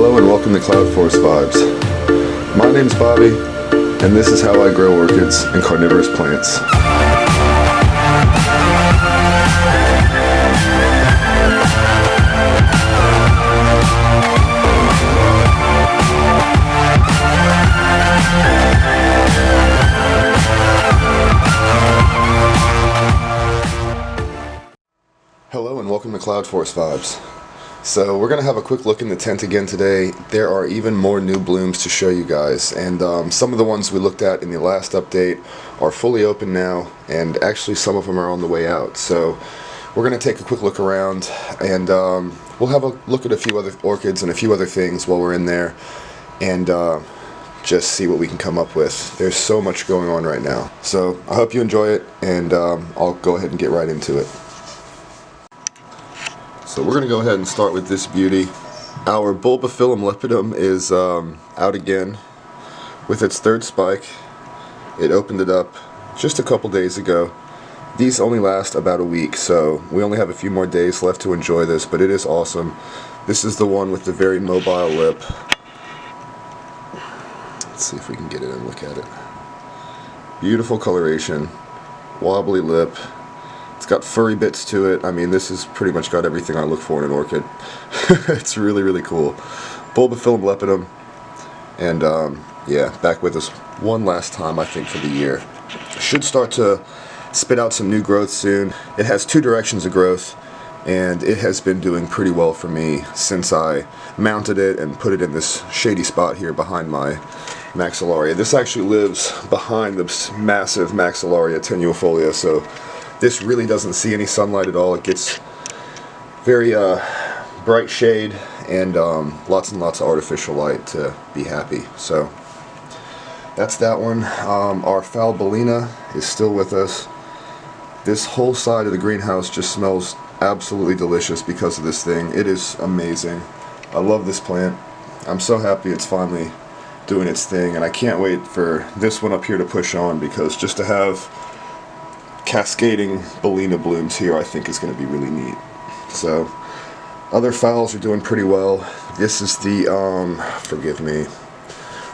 Hello and welcome to Cloudforest Vibes. My name's Bobby, and this is how I grow orchids and carnivorous plants. Hello and welcome to Cloudforest Vibes. So we're going to have a quick look in the tent again today. There are even more new blooms to show you guys, and some of the ones we looked at in the last update are fully open now, and actually some of them are on the way out. So we're going to take a quick look around, and we'll have a look at a few other orchids and a few other things while we're in there, and just see what we can come up with. There's so much going on right now. So I hope you enjoy it, and I'll go ahead and get right into it. So we're going to go ahead and start with this beauty. Our Bulbaphyllum Lipidum is out again with its third spike. It opened it up just a couple days ago. These only last about a week, so we only have a few more days left to enjoy this, but it is awesome. This is the one with the very mobile lip. Let's see if we can get it and look at it. Beautiful coloration, wobbly lip. It's got furry bits to it. I mean, this has pretty much got everything I look for in an orchid. It's really, really cool. Bulbaphyllum lepidum. And yeah, back with us one last time, I think, for the year. Should start to spit out some new growth soon. It has two directions of growth, and it has been doing pretty well for me since I mounted it and put it in this shady spot here behind my maxillaria. This actually lives behind this massive maxillaria tenuifolia, so this really doesn't see any sunlight at all. It gets very bright shade and lots of artificial light to be happy. So that's that one. Our Bulbaphyllum is still with us. This whole side of the greenhouse just smells absolutely delicious because of this thing. It is amazing. I love this plant. I'm so happy it's finally doing its thing, and I can't wait for this one up here to push on, because just to have cascading Bulbaphyllum blooms here, I think, is going to be really neat. So other phals are doing pretty well. This is the forgive me,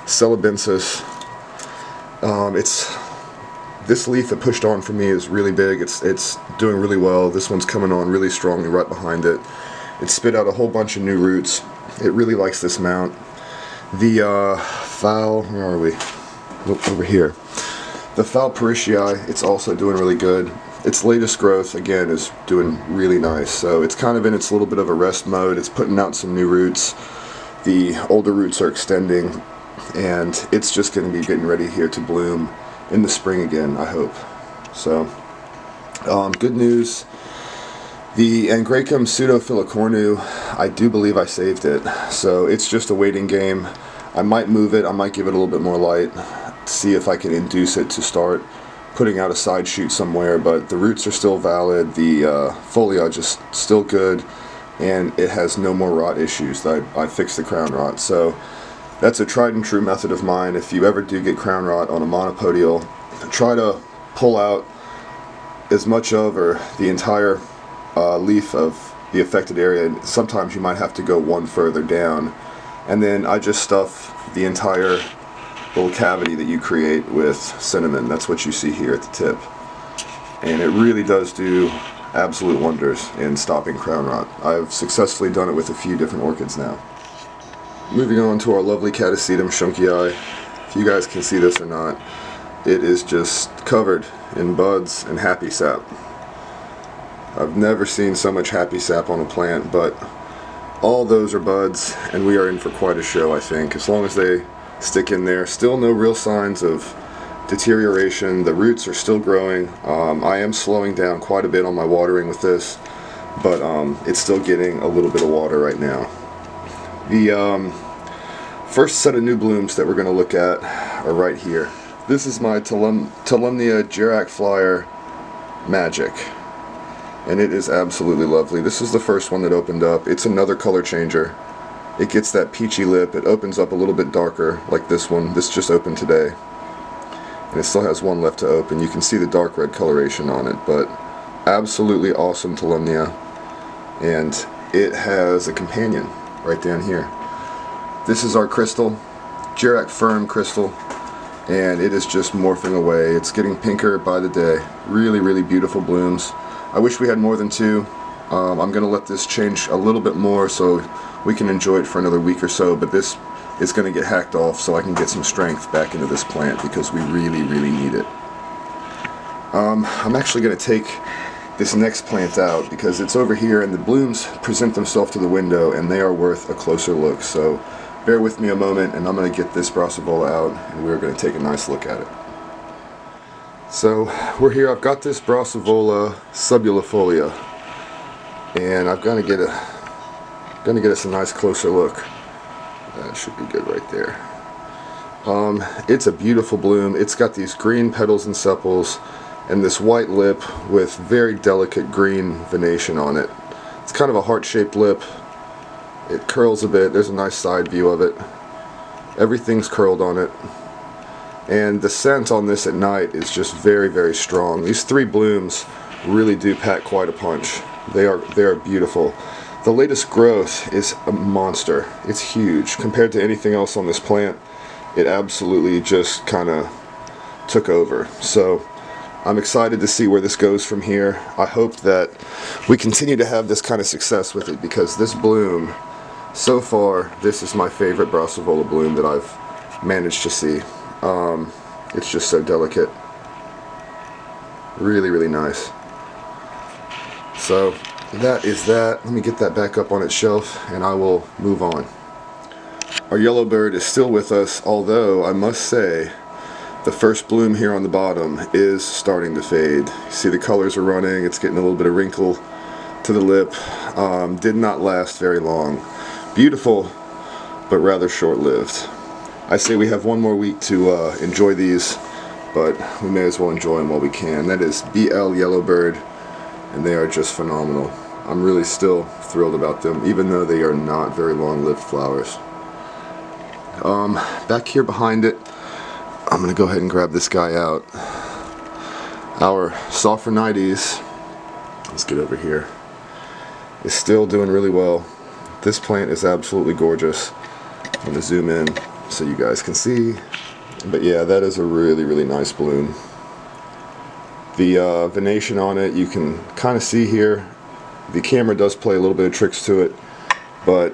Celebensis. It's this leaf that pushed on for me is really big. It's doing really well. This one's coming on really strongly right behind it. It spit out a whole bunch of new roots. It really likes this mount. The phal, where are we? Look over here. The Bulbaphyllum, it's also doing really good. Its latest growth, again, is doing really nice. So it's kind of in its little bit of a rest mode. It's putting out some new roots. The older roots are extending, and it's just going to be getting ready here to bloom in the spring again, I hope. So, good news. The Angraecum pseudofilicornu, I do believe I saved it. So it's just a waiting game. I might move it. I might give it a little bit more light. See if I can induce it to start putting out a side shoot somewhere, but the roots are still valid, the foliage is still good, and it has no more rot issues. I fixed the crown rot, so that's a tried and true method of mine. If you ever do get crown rot on a monopodial, try to pull out as much of, or the entire leaf of the affected area. Sometimes you might have to go one further down, and then I just stuff the entire little cavity that you create with cinnamon. That's what you see here at the tip, and it really does do absolute wonders in stopping crown rot. I've successfully done it with a few different orchids now. Moving on to our lovely Catacetum Chunky Eye. If you guys can see this or not, it is just covered in buds and happy sap. I've never seen so much happy sap on a plant, but all those are buds, and we are in for quite a show, I think, as long as they stick in there. Still no real signs of deterioration. The roots are still growing. I am slowing down quite a bit on my watering with this, but it's still getting a little bit of water right now. The first set of new blooms that we're going to look at are right here. This is my Tolumnia Girac Flyer Magic, and it is absolutely lovely. This is the first one that opened up. It's another color changer. It gets that peachy lip. It opens up a little bit darker, like this one. This just opened today, and it still has one left to open. You can see the dark red coloration on it, but absolutely awesome Tolumnia. And it has a companion right down here. This is our crystal, Jerac Firm crystal, and it is just morphing away. It's getting pinker by the day. Really, really beautiful blooms. I wish we had more than two. I'm going to let this change a little bit more so we can enjoy it for another week or so, but this is going to get hacked off so I can get some strength back into this plant because we really, really need it. I'm actually going to take this next plant out because it's over here and the blooms present themselves to the window and they are worth a closer look. So bear with me a moment and I'm going to get this Brassavola out and we're going to take a nice look at it. So we're here. I've got this Brassavola subulifolia and I'm going to get us a nice closer look. That should be good right there. It's a beautiful bloom. It's got these green petals and sepals and this white lip with very delicate green venation on it. It's kind of a heart-shaped lip. It curls a bit. There's a nice side view of it. Everything's curled on it. And the scent on this at night is just very, very strong. These three blooms really do pack quite a punch. They are beautiful. The latest growth is a monster. It's huge. Compared to anything else on this plant, it absolutely just kind of took over. So I'm excited to see where this goes from here. I hope that we continue to have this kind of success with it because this bloom, so far, this is my favorite Brassavola bloom that I've managed to see. It's just so delicate. Really, really nice. So that is that. Let me get that back up on its shelf and I will move on. Our yellowbird is still with us, although I must say the first bloom here on the bottom is starting to fade. You see the colors are running, it's getting a little bit of wrinkle to the lip. Did not last very long. Beautiful, but rather short-lived. I say we have one more week to enjoy these, but we may as well enjoy them while we can. That is BL Yellowbird, and they are just phenomenal. I'm really still thrilled about them, even though they are not very long-lived flowers. Back here behind it, I'm going to go ahead and grab this guy out. Our Sophronites, let's get over here, is still doing really well. This plant is absolutely gorgeous. I'm going to zoom in so you guys can see. But yeah, that is a really, really nice bloom. The venation on it, you can kind of see here. The camera does play a little bit of tricks to it, but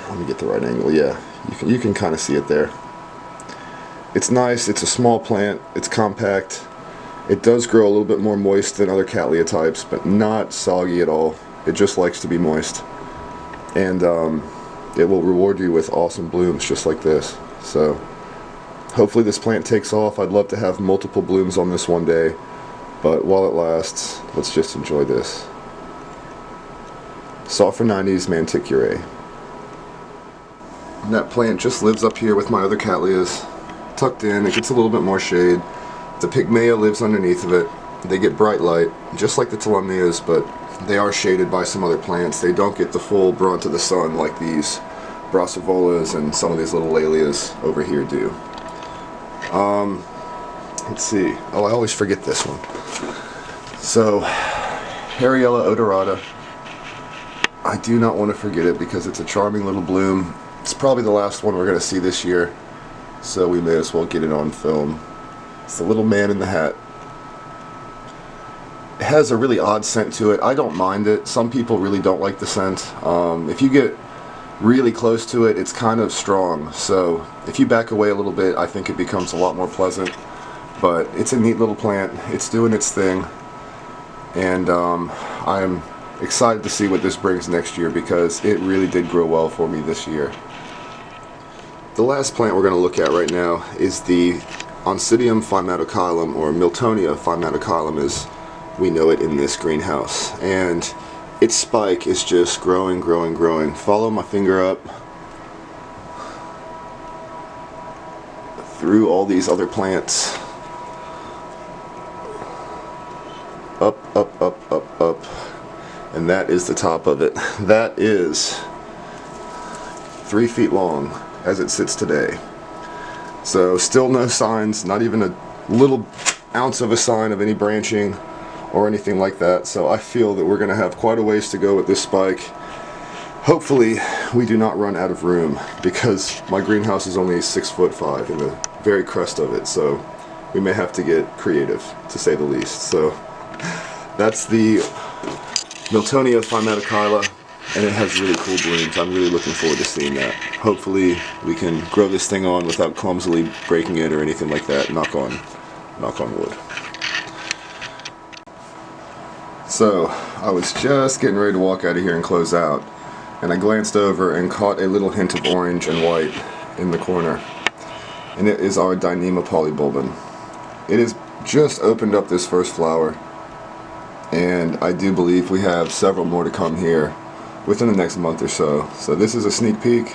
let me get the right angle. Yeah, you can kind of see it there. It's nice. It's a small plant. It's compact. It does grow a little bit more moist than other Cattleya types, but not soggy at all. It just likes to be moist. And it will reward you with awesome blooms just like this. So hopefully this plant takes off. I'd love to have multiple blooms on this one day, but while it lasts, let's just enjoy this. Sophronites manticulae. And that plant just lives up here with my other Cattleyas, tucked in. It gets a little bit more shade. The Pygmaea lives underneath of it. They get bright light, just like the Tolumnias, but they are shaded by some other plants. They don't get the full brunt of the sun like these Brassavolas and some of these little Lalias over here do. Let's see. Oh, I always forget this one. So, Hariella odorata. I do not want to forget it because it's a charming little bloom. It's probably the last one we're going to see this year, so we may as well get it on film. It's the little man in the hat. It has a really odd scent to it. I don't mind it. Some people really don't like the scent. If you get really close to it, it's kind of strong. So if you back away a little bit, I think it becomes a lot more pleasant. But it's a neat little plant. It's doing its thing. And I'm excited to see what this brings next year because it really did grow well for me this year. The last plant we're going to look at right now is the Oncidium phymatochilum, or Miltonia phymatochilum as we know it in this greenhouse. And its spike is just growing, growing, growing. Follow my finger up through all these other plants. Up, up, up, up, up. And that is the top of it. That is 3 feet long as it sits today. So still no signs, not even a little ounce of a sign of any branching or anything like that. So I feel that we're going to have quite a ways to go with this spike. Hopefully we do not run out of room, because my greenhouse is only 6'5" in the very crest of it, so we may have to get creative, to say the least. So that's the Miltonia thymaticyla, and it has really cool blooms. I'm really looking forward to seeing that. Hopefully we can grow this thing on without clumsily breaking it or anything like that. Knock on wood. So I was just getting ready to walk out of here and close out, and I glanced over and caught a little hint of orange and white in the corner, and it is our Dyneema polybulbum. It has just opened up this first flower, and I do believe we have several more to come here within the next month or so. So this is a sneak peek.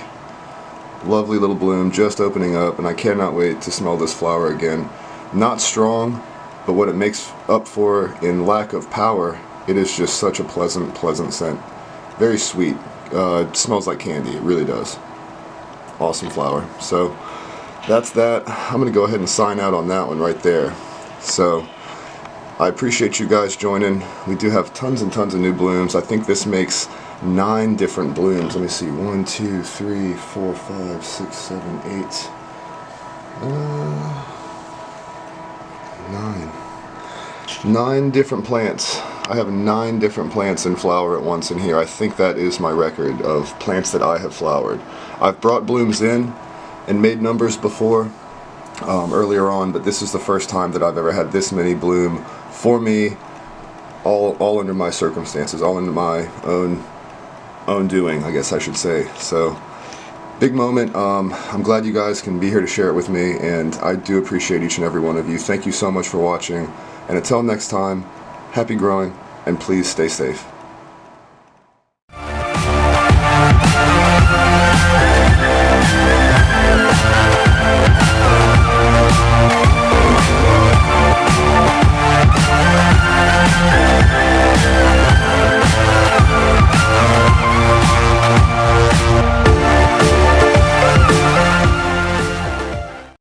Lovely little bloom just opening up, and I cannot wait to smell this flower again. Not strong, but what it makes up for in lack of power, it is just such a pleasant scent. Very sweet. It smells like candy. It really does. Awesome flower. So that's that. I'm going to go ahead and sign out on that one right there. So I appreciate you guys joining. We do have tons and tons of new blooms. I think this makes 9 different blooms. Let me see. 1, 2, 3, 4, 5, 6, 7, 8. 9 different plants. I have 9 different plants in flower at once in here. I think that is my record of plants that I have flowered. I've brought blooms in and made numbers before earlier on, but this is the first time that I've ever had this many bloom for me, all under my circumstances, all under my own doing, I guess I should say. So big moment. I'm glad you guys can be here to share it with me, and I do appreciate each and every one of you. Thank you so much for watching, and until next time, happy growing, and please stay safe.